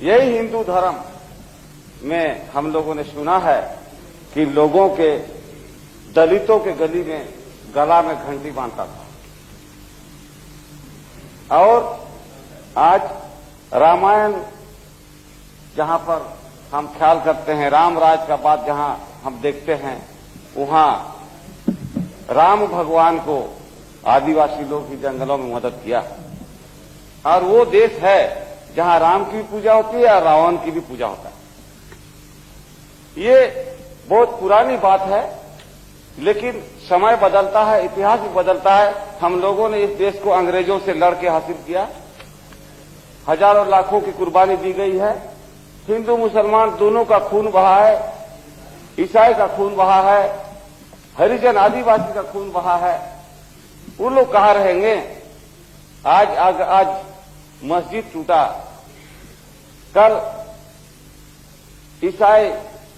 यही हिंदू धर्म में हम लोगों ने सुना है कि लोगों के, दलितों के गली में गला में घंटी बांधता था। और आज रामायण जहां पर हम ख्याल करते हैं, राम राज का बात जहां हम देखते हैं, वहां राम भगवान को आदिवासी लोग ही जंगलों में मदद किया। और वो देश है जहां राम की भी पूजा होती है और रावण की भी पूजा होता है। ये बहुत पुरानी बात है, लेकिन समय बदलता है, इतिहास भी बदलता है। हम लोगों ने इस देश को अंग्रेजों से लड़के हासिल किया, हजारों लाखों की कुर्बानी दी गई है। हिंदू मुसलमान दोनों का खून बहा है, ईसाई का खून बहा है, हरिजन आदिवासी का खून बहा है। वो लोग कहां रहेंगे? आज मस्जिद टूटा, कल ईसाई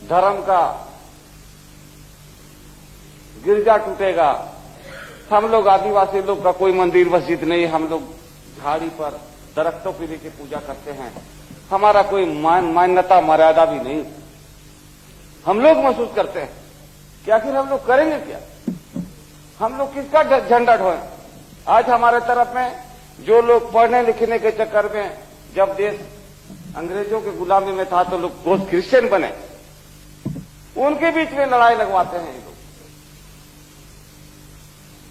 धर्म का गिरजा टूटेगा। हम लोग आदिवासी लोग का कोई मंदिर मस्जिद नहीं, हम लोग झाड़ी पर दरख्तों पे लेके पूजा करते हैं। हमारा कोई मान्यता मर्यादा भी नहीं। हम लोग महसूस करते हैं कि आखिर हम लोग करेंगे क्या? हम लोग किसका झंडा ढोएं? आज हमारे तरफ में जो लोग पढ़ने लिखने के चक्कर में, जब देश अंग्रेजों के गुलामी में था तो लोग बहुत क्रिश्चियन बने, उनके बीच में लड़ाई लगवाते हैं ये लोग।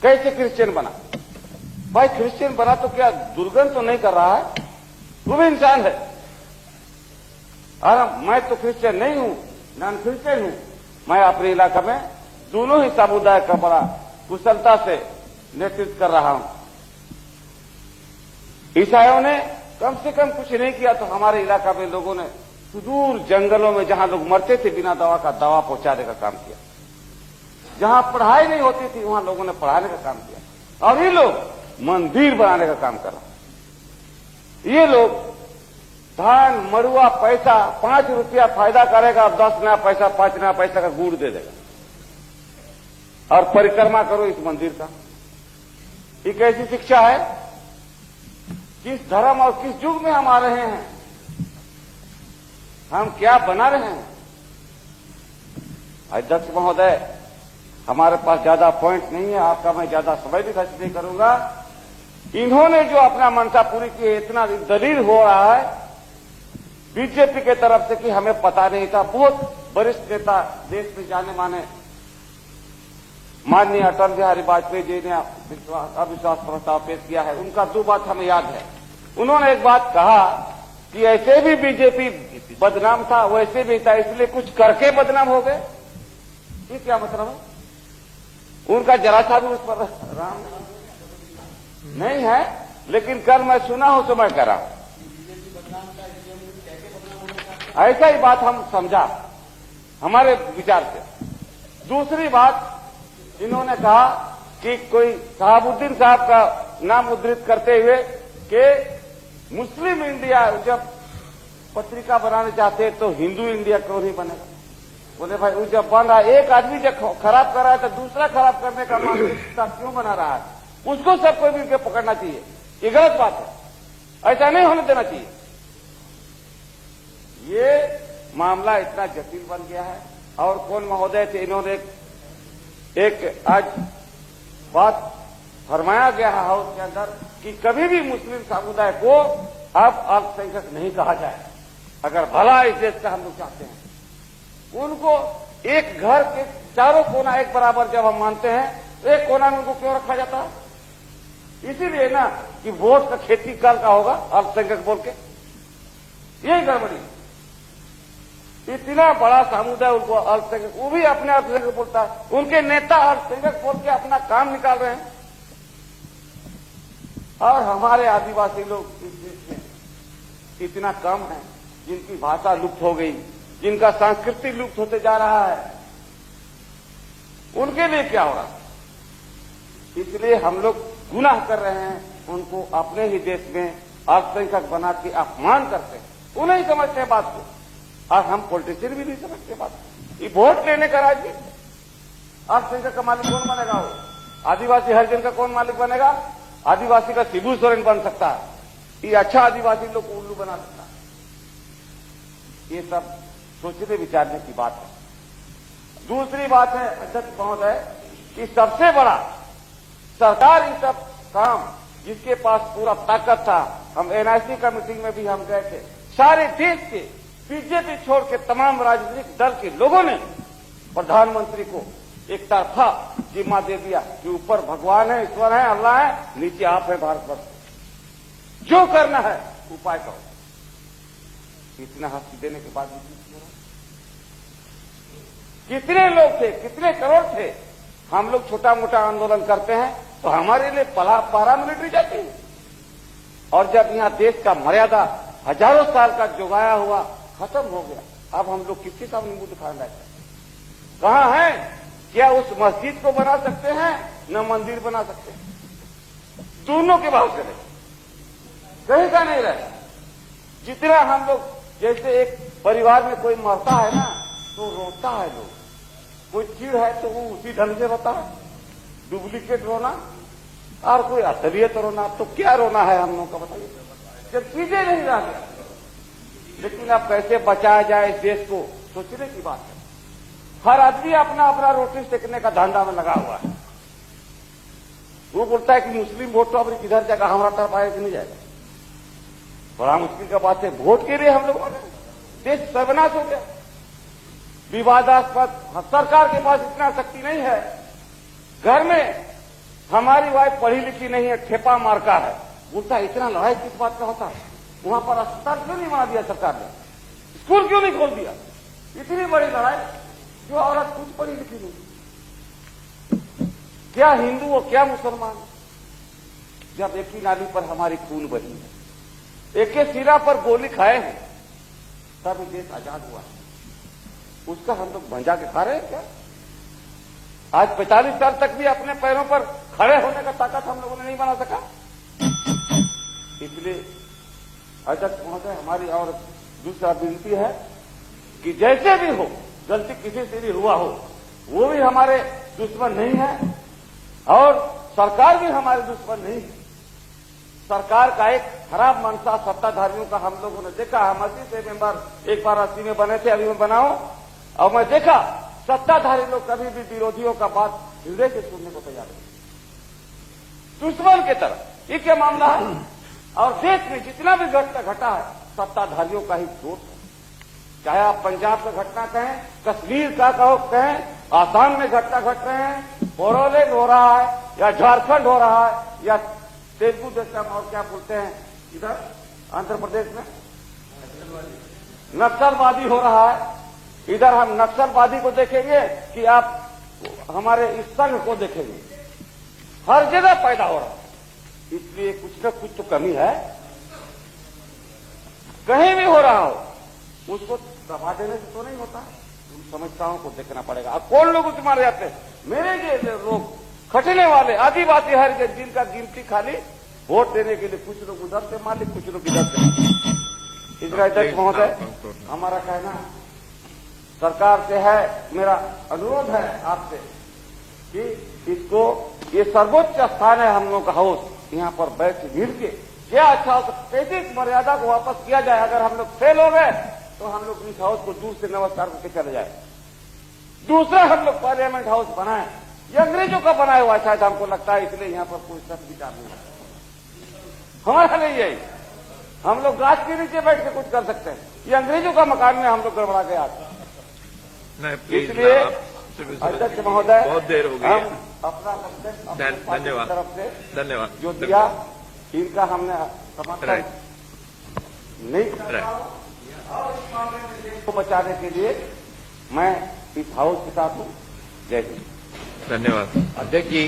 कैसे क्रिश्चियन बना? भाई क्रिश्चियन बना तो क्या दुर्गंध तो नहीं कर रहा है? वो भी इंसान है। और मैं तो क्रिश्चियन नहीं हूं, नॉन क्रिश्चियन हूं। मैं अपने इलाका में दोनों ही समुदाय का बड़ा कुशलता से नेतृत्व कर रहा हूं। ईसाइयों ने कम से कम कुछ नहीं किया तो हमारे इलाका में लोगों ने सुदूर जंगलों में जहां लोग मरते थे बिना दवा का, दवा पहुंचाने का काम किया। जहां पढ़ाई नहीं होती थी वहां लोगों ने पढ़ाने का काम किया। और ये लोग मंदिर बनाने का काम कर रहे। ये लोग धान मड़ुआ पैसा 5 रुपया फायदा करेगा, 10 नया पैसा 5 नया पैसा का गुड़ दे देगा। और परिक्रमा करो इस मंदिर का। ये कैसी शिक्षा है? किस धर्म और किस युग में हम आ रहे हैं? हम क्या बना रहे हैं? अध्यक्ष महोदय, हमारे पास ज्यादा पॉइंट नहीं है, आपका मैं ज्यादा समय भी खर्च नहीं करूंगा। इन्होंने जो अपना मनसा पूरी की है, इतना दलील हो रहा है बीजेपी के तरफ से कि हमें पता नहीं था। बहुत वरिष्ठ नेता, देश में जाने माने माननीय अटल बिहारी वाजपेयी जी ने अविश्वास प्रस्ताव पेश किया है। उनका 2 बात हमें याद है। उन्होंने एक बात कहा कि ऐसे भी बीजेपी बदनाम था, वैसे भी था, इसलिए कुछ करके बदनाम हो गए। ये क्या मतलब है? उनका जरा सा भी उस पर राम नहीं है, लेकिन कल मैं सुना हूं तो मैं कह रहा हूं। ऐसा ही बात हम समझा हमारे विचार से। दूसरी बात, इन्होंने कहा कि कोई शहाबुद्दीन साहब का नाम उद्धृत करते हुए कि मुस्लिम इंडिया जब पत्रिका बनाने चाहते तो हिंदू इंडिया क्यों नहीं बनेगा? बोले भाई वो जब बन रहा है, एक आदमी जब खराब कर रहा है तो दूसरा खराब करने का मानसिकता क्यों बना रहा है? उसको सबको मिलकर पकड़ना चाहिए। ये गलत बात है, ऐसा नहीं होने देना चाहिए। ये मामला इतना जटिल बन गया है। और कौन महोदय थे, इन्होंने एक आज बात फरमाया गया है हाउस के अंदर कि कभी भी मुस्लिम समुदाय को अब अल्पसंख्यक नहीं कहा जाए। अगर भला इस देश का हम लोग चाहते हैं, उनको एक घर के चारों कोना एक बराबर जब हम मानते हैं, तो एक कोना में उनको क्यों रखा जाता है? इसीलिए ना कि वोट का खेती कल का होगा अल्पसंख्यक बोल के, यही गड़बड़ी। इतना बड़ा समुदाय उनको अल्पसंख्यक, वो भी अपने अल्पसंख्यक बोलता है, उनके नेता अल्पसंख्यक बोल के अपना काम निकाल रहे हैं। और हमारे आदिवासी लोग इस देश में इतना कम है, जिनकी भाषा लुप्त हो गई, जिनका संस्कृति लुप्त होते जा रहा है, उनके लिए क्या होगा? इसलिए हम लोग गुनाह कर रहे हैं, उनको अपने ही देश में अल्पसंख्यक बना के अपमान करते हैं। वो नहीं समझते हैं बात को, और हम पॉलिटिशियन भी नहीं समझते बात को। ये वोट लेने का राजनीति, अल्पसंख्यक का मालिक कौन बनेगा? वो आदिवासी हरिजन का कौन मालिक बनेगा? आदिवासी का शिबू सोरेन बन सकता है। ये अच्छा आदिवासी लोग को उल्लू बना सकता है। ये सब सोचने विचारने की बात है। दूसरी बात है अध्यक्ष महोदय कि सबसे बड़ा सरकार इन सब काम जिसके पास पूरा ताकत था, हम एनआईसी का मीटिंग में भी हम गए थे, सारे देश के बीजेपी छोड़ के तमाम राजनीतिक दल के लोगों ने प्रधानमंत्री को एक तरफा जिम्मा दे दिया कि ऊपर भगवान है, ईश्वर है, अल्लाह है, नीचे आप है भारतवर्ष, जो करना है उपाय करो। इतना हस्ती देने के बाद कितने लोग थे, कितने करोड़ थे। हम लोग छोटा मोटा आंदोलन करते हैं तो हमारे लिए पारामिलिट्री जाती है, और जब यहां देश का मर्यादा हजारों साल का जुगाया हुआ खत्म हो गया, अब हम लोग किसके सामने मुंह दिखाने लगे? कहां है? क्या उस मस्जिद को बना सकते हैं? न मंदिर बना सकते हैं। दोनों के भाव चले, कहीं का नहीं रहे। जितना हम लोग, जैसे एक परिवार में कोई मरता है ना तो रोता है लोग, कोई चीड़ है तो वो उसी ढंग से रोता है, डुप्लीकेट रोना, और कोई असलियत रोना। तो क्या रोना है हम लोगों का बताइए, जब चीजें नहीं रह गया। लेकिन अब कैसे बचाया जाए इस देश को, सोचने की बात है। हर आदमी अपना अपना रोटी सेकने का धंधा में लगा हुआ है। वो बोलता है कि मुस्लिम वोट तो अपनी किधर जाएगा, हमारा तरफ आएगा कि नहीं जाएगा। बड़ा मुश्किल का बात है। वोट के लिए हम लोगों ने देश सर्वनाश हो गया, विवादास्पद। सरकार के पास इतना शक्ति नहीं है। घर में हमारी वाइफ पढ़ी लिखी नहीं है, ठेपा मारका है, बोलता है इतना लड़ाई किस बात का होता है? वहां पर अस्पताल क्यों नहीं बना दिया सरकार ने? स्कूल क्यों नहीं खोल दिया? इतनी बड़ी लड़ाई, जो औरत कुछ पढ़ी लिखी नहीं, क्या हिंदू हो क्या मुसलमान। जब एक ही नाली पर हमारी खून बही है, एक ही सिरा पर गोली खाए हैं, तब देश आजाद हुआ है। उसका हम लोग भंजा के खा रहे हैं क्या? आज 45 साल तक भी अपने पैरों पर खड़े होने का ताकत हम लोगों ने नहीं बना सका। इसलिए अध्यक्ष महोदय, हमारी और दूसरा विनती है कि जैसे भी हो, गलती किसी से भी हुआ हो, वो भी हमारे दुश्मन नहीं है और सरकार भी हमारे दुश्मन नहीं है। सरकार का एक खराब मनसा सत्ताधारियों का हम लोगों ने देखा। हम 80 से मेंबर एक बार 80 में बने थे, अभी मैं बनाऊं, और मैं देखा सत्ताधारी लोग कभी भी विरोधियों का बात हृदय से सुनने को तैयार नहीं, दुश्मन की तरफ। ये क्या मामला है? और देश में जितना भी घटना घटा है, सत्ताधारियों का ही दोष है। चाहे आप पंजाब का घटना कहें, कश्मीर का कहें, आसाम में घटना घट रहे हैं, बोरोलैंड हो रहा है, या झारखंड हो रहा है, या तेलुगु देशम और क्या बोलते हैं इधर आंध्र प्रदेश में नक्सलवादी हो रहा है। इधर हम नक्सलवादी को देखेंगे कि आप हमारे इस संघ को देखेंगे? हर जगह पैदा हो रहा है। इसलिए कुछ न कुछ तो कमी है। कहीं भी हो रहा हो उसको दबा देने से तो नहीं होता, उन समस्याओं को देखना पड़ेगा। अब कौन लोग उससे मारे जाते हैं? मेरे जैसे लोग, खटने वाले आदिवासी हरिजन, जिनका गिनती खाली वोट देने के लिए कुछ लोग उधर से मालिक, कुछ लोग इधर से। इसलिए अध्यक्ष महोदय, हमारा कहना सरकार से है, मेरा अनुरोध है आपसे कि इसको, ये सर्वोच्च स्थान है हम लोग का हाउस, यहाँ पर बैठ भीड़ के क्या अच्छा हो सकता है, इस मर्यादा को वापस किया जाए। अगर हम लोग फेल हो गए तो हम लोग इस हाउस को दूर से नमस्कार करके चले जाए। दूसरा हम लोग पार्लियामेंट हाउस बनाए, ये अंग्रेजों का बनाया हुआ शायद हमको लगता है, इसलिए यहाँ पर कोई सच विचार नहीं है। हमारा नहीं है, हम लोग गाछ के नीचे बैठ के कुछ कर सकते हैं। ये अंग्रेजों का मकान में हम लोग गड़बड़ा गया। इसलिए अध्यक्ष महोदय, बहुत देर हो गई, हम अपना धन्यवाद तरफ से धन्यवाद जो दिया, इनका हमने समर्थन नहीं किया, और इस मामले में देश को बचाने के लिए मैं इस हाउस के साथ हूं। जय हिंद। धन्यवाद अध्यक्ष जी।